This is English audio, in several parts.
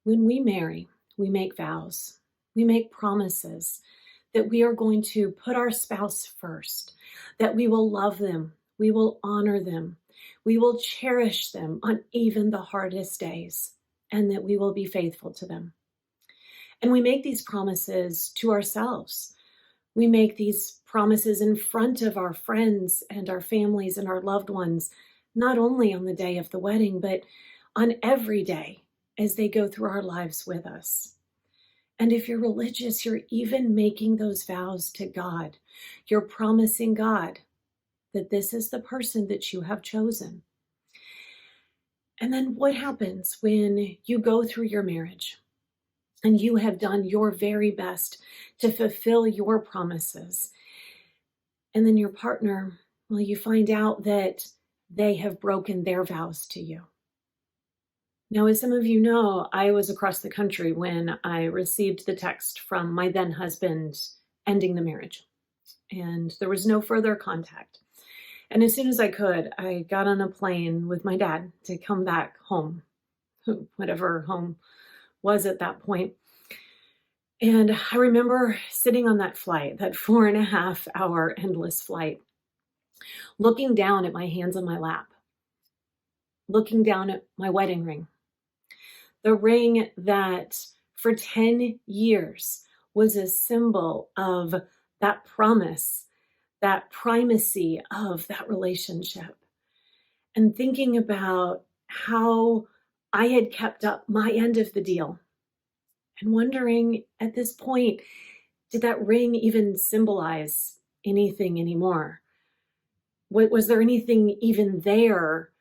When we marry, we make vows, we make promises that we are going to put our spouse first, that we will love them, we will honor them, we will cherish them on even the hardest days, and that we will be faithful to them. And we make these promises to ourselves. We make these promises in front of our friends and our families and our loved ones, not only on the day of the wedding, but on every day as they go through our lives with us. And if you're religious, you're even making those vows to God. You're promising God that this is the person that you have chosen. And then what happens when you go through your marriage and you have done your very best to fulfill your promises? And then your partner, well, you find out that they have broken their vows to you. Now, as some of you know, I was across the country when I received the text from my then husband ending the marriage, and there was no further contact. And as soon as I could, I got on a plane with my dad to come back home, whatever home was at that point. And I remember sitting on that flight, that 4.5 hour endless flight, looking down at my hands on my lap, looking down at my wedding ring. The ring that for 10 years was a symbol of that promise, that primacy of that relationship. And thinking about how I had kept up my end of the deal and wondering at this point, did that ring even symbolize anything anymore? Was there anything even there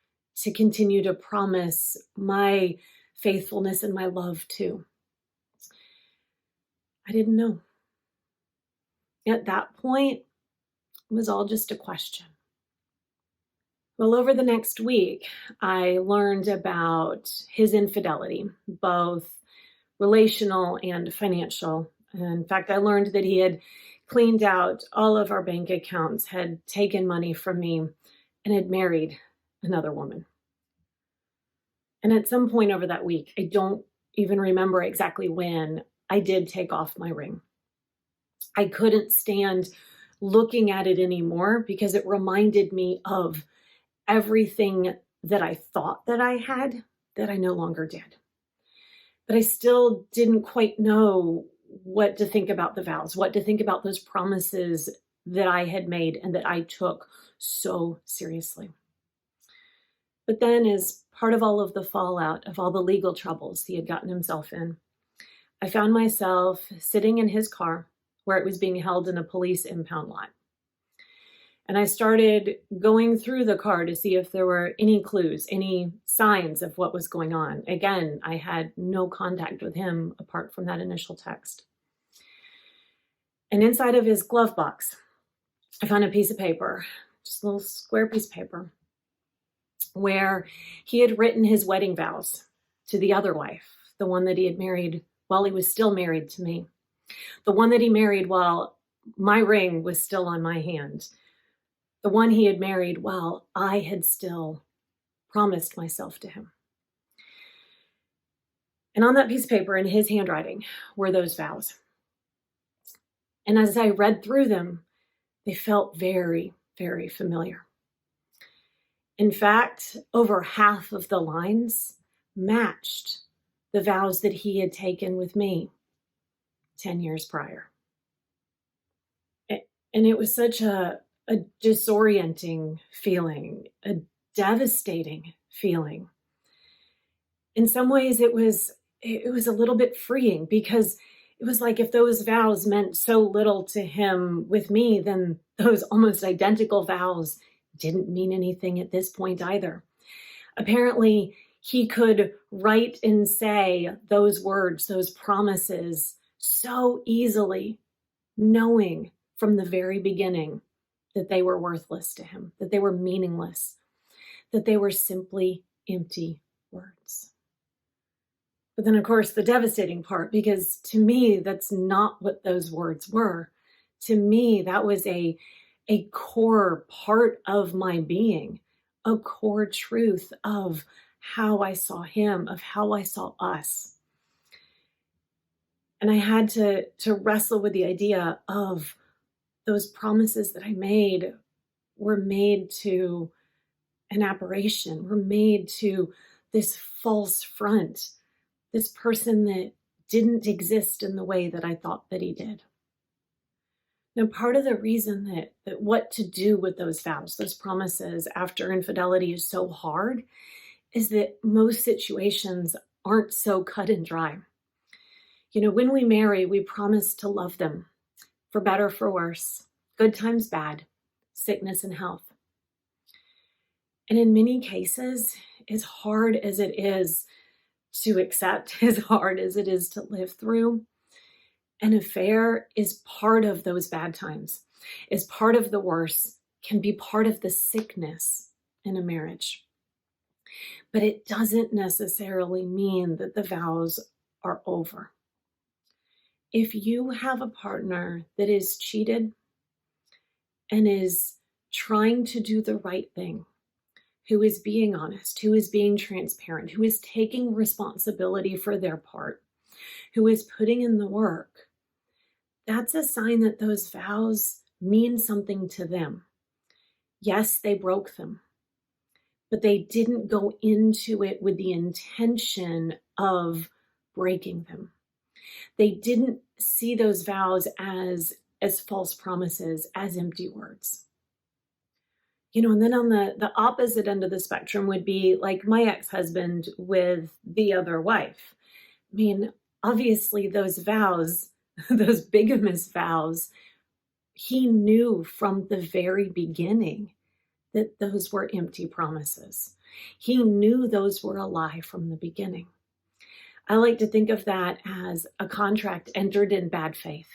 to continue to promise my faithfulness and my love to? I didn't know. At that point, it was all just a question. Well, over the next week, I learned about his infidelity, both relational and financial. In fact, I learned that he had cleaned out all of our bank accounts, had taken money from me, and had married another woman. And at some point over that week, I don't even remember exactly when, I did take off my ring. I couldn't stand looking at it anymore because it reminded me of everything that I thought that I had that I no longer did. But I still didn't quite know what to think about the vows, what to think about those promises that I had made and that I took so seriously. But then, as part of all of the fallout of all the legal troubles he had gotten himself in, I found myself sitting in his car where it was being held in a police impound lot. And I started going through the car to see if there were any clues, any signs of what was going on. Again, I had no contact with him apart from that initial text. And inside of his glove box, I found a piece of paper, just a little square piece of paper, where he had written his wedding vows to the other wife, the one that he had married while he was still married to me, the one that he married while my ring was still on my hand, the one he had married while I had still promised myself to him. And on that piece of paper in his handwriting were those vows. And as I read through them, they felt very, very familiar. In fact, over half of the lines matched the vows that he had taken with me 10 years prior. And it was such a disorienting feeling, a devastating feeling. In some ways, it was a little bit freeing because it was like if those vows meant so little to him with me, then those almost identical vows didn't mean anything at this point either. Apparently, he could write and say those words, those promises so easily, knowing from the very beginning that they were worthless to him, that they were meaningless, that they were simply empty words. But then, of course, the devastating part, because to me, that's not what those words were. To me, that was a core part of my being, a core truth of how I saw him, of how I saw us. And I had to wrestle with the idea of those promises that I made were made to an apparition, were made to this false front, this person that didn't exist in the way that I thought that he did. Now, part of the reason that what to do with those vows, those promises after infidelity is so hard is that most situations aren't so cut and dry. When we marry, we promise to love them for better, for worse, good times, bad, sickness and health. And in many cases, as hard as it is to accept, as hard as it is to live through, an affair is part of those bad times, is part of the worst, can be part of the sickness in a marriage. But it doesn't necessarily mean that the vows are over. If you have a partner that is cheated and is trying to do the right thing, who is being honest, who is being transparent, who is taking responsibility for their part, who is putting in the work, that's a sign that those vows mean something to them. Yes, they broke them, but they didn't go into it with the intention of breaking them. They didn't see those vows as false promises, as empty words. And then on the opposite end of the spectrum would be like my ex-husband with the other wife. I mean, obviously those vows, those bigamous vows, he knew from the very beginning that those were empty promises. He knew those were a lie from the beginning. I like to think of that as a contract entered in bad faith.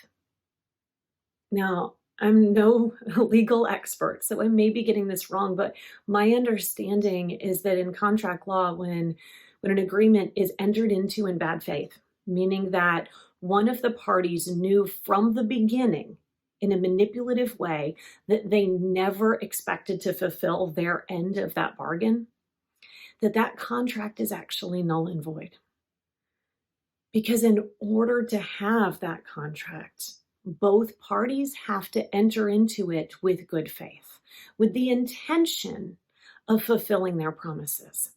Now, I'm no legal expert, so I may be getting this wrong, but my understanding is that in contract law, when an agreement is entered into in bad faith, meaning that one of the parties knew from the beginning in a manipulative way that they never expected to fulfill their end of that bargain, that contract is actually null and void. Because in order to have that contract, both parties have to enter into it with good faith, with the intention of fulfilling their promises.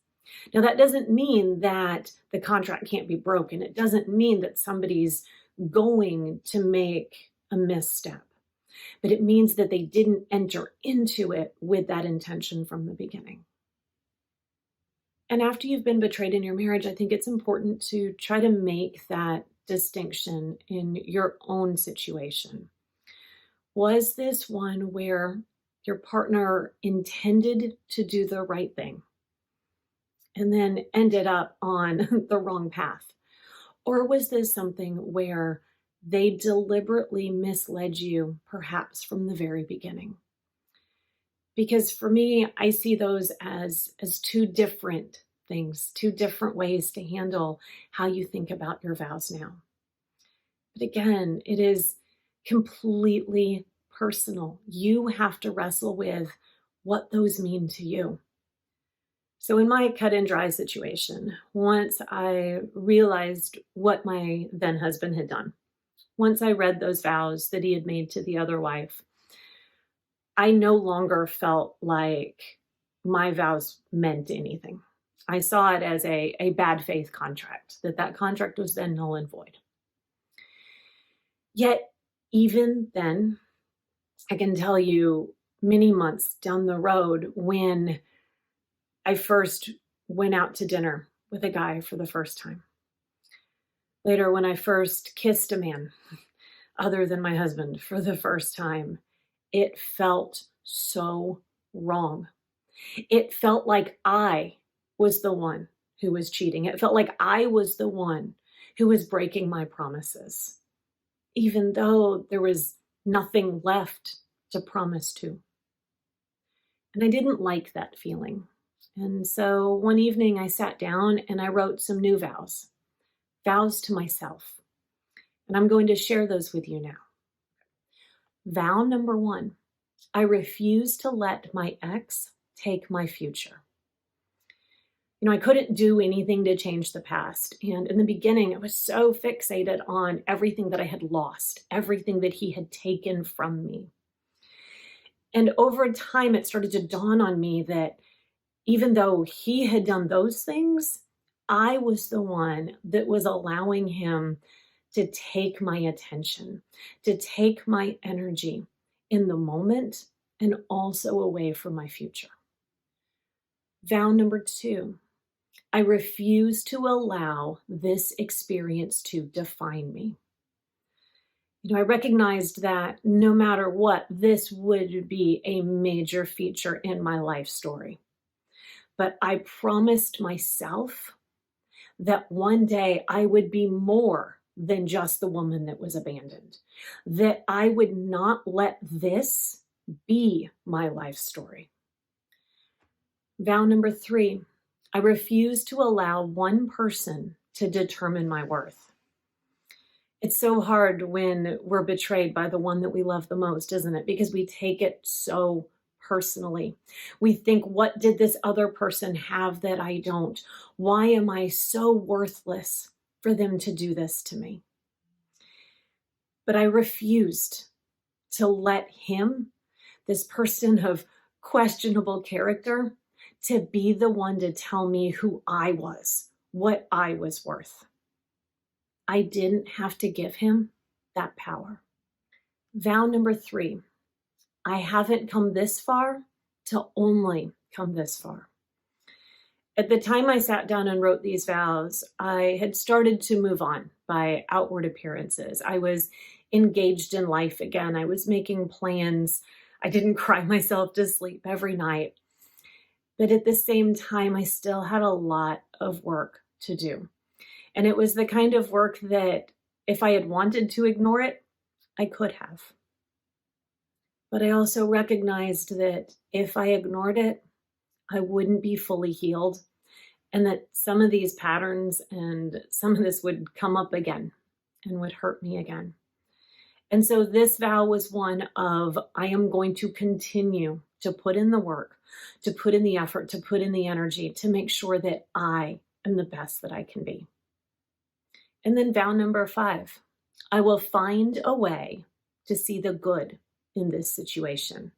Now, that doesn't mean that the contract can't be broken. It doesn't mean that somebody's going to make a misstep, but it means that they didn't enter into it with that intention from the beginning. And after you've been betrayed in your marriage, I think it's important to try to make that distinction in your own situation. Was this one where your partner intended to do the right thing and then ended up on the wrong path? Or was this something where they deliberately misled you, perhaps from the very beginning? Because for me, I see those as two different things, two different ways to handle how you think about your vows now. But again, it is completely personal. You have to wrestle with what those mean to you. So in my cut and dry situation, once I realized what my then husband had done, once I read those vows that he had made to the other wife, I no longer felt like my vows meant anything. I saw it as a bad faith contract, that contract was then null and void. Yet, even then, I can tell you many months down the road when I first went out to dinner with a guy for the first time. Later, when I first kissed a man other than my husband for the first time, it felt so wrong. It felt like I was the one who was cheating. It felt like I was the one who was breaking my promises, even though there was nothing left to promise to. And I didn't like that feeling. And so one evening I sat down and I wrote some new vows to myself. And I'm going to share those with you now. Vow number 1, I refuse to let my ex take my future. I couldn't do anything to change the past. And in the beginning, I was so fixated on everything that I had lost, everything that he had taken from me. And over time, it started to dawn on me that even though he had done those things, I was the one that was allowing him to take my attention, to take my energy in the moment and also away from my future. Vow number 2, I refuse to allow this experience to define me. I recognized that no matter what, this would be a major feature in my life story. But I promised myself that one day I would be more than just the woman that was abandoned, that I would not let this be my life story. Vow number 3, I refuse to allow one person to determine my worth. It's so hard when we're betrayed by the one that we love the most, isn't it? Because we take it so personally. We think, what did this other person have that I don't? Why am I so worthless for them to do this to me? But I refused to let him, this person of questionable character, to be the one to tell me who I was, what I was worth. I didn't have to give him that power. Vow number 3, I haven't come this far to only come this far. At the time I sat down and wrote these vows, I had started to move on by outward appearances. I was engaged in life again. I was making plans. I didn't cry myself to sleep every night. But at the same time, I still had a lot of work to do. And it was the kind of work that if I had wanted to ignore it, I could have. But I also recognized that if I ignored it, I wouldn't be fully healed, and that some of these patterns and some of this would come up again and would hurt me again. And so this vow was one of, I am going to continue to put in the work, to put in the effort, to put in the energy, to make sure that I am the best that I can be. And then vow number 5, I will find a way to see the good in this situation.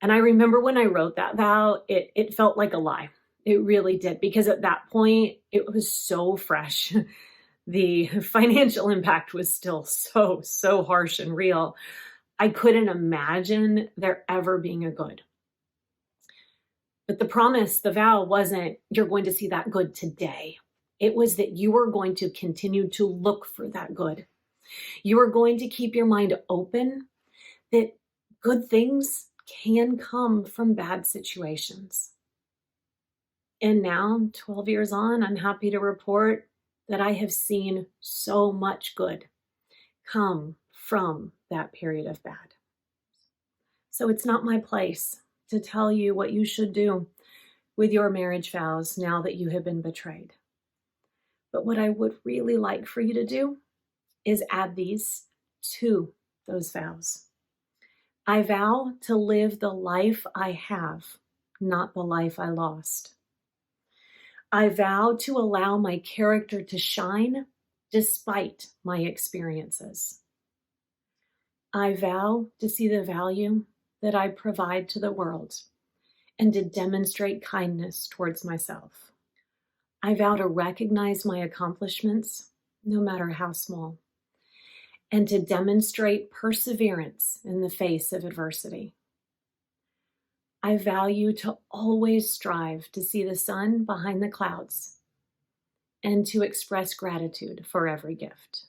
And I remember when I wrote that vow, it felt like a lie. It really did, because at that point, it was so fresh. The financial impact was still so harsh and real. I couldn't imagine there ever being a good. But the promise, the vow wasn't, you're going to see that good today. It was that you are going to continue to look for that good. You are going to keep your mind open that good things can come from bad situations. And now, 12 years on, I'm happy to report that I have seen so much good come from that period of bad. So it's not my place to tell you what you should do with your marriage vows now that you have been betrayed. But what I would really like for you to do is add these to those vows. I vow to live the life I have, not the life I lost. I vow to allow my character to shine despite my experiences. I vow to see the value that I provide to the world and to demonstrate kindness towards myself. I vow to recognize my accomplishments, no matter how small, and to demonstrate perseverance in the face of adversity. I vow to always strive to see the sun behind the clouds and to express gratitude for every gift.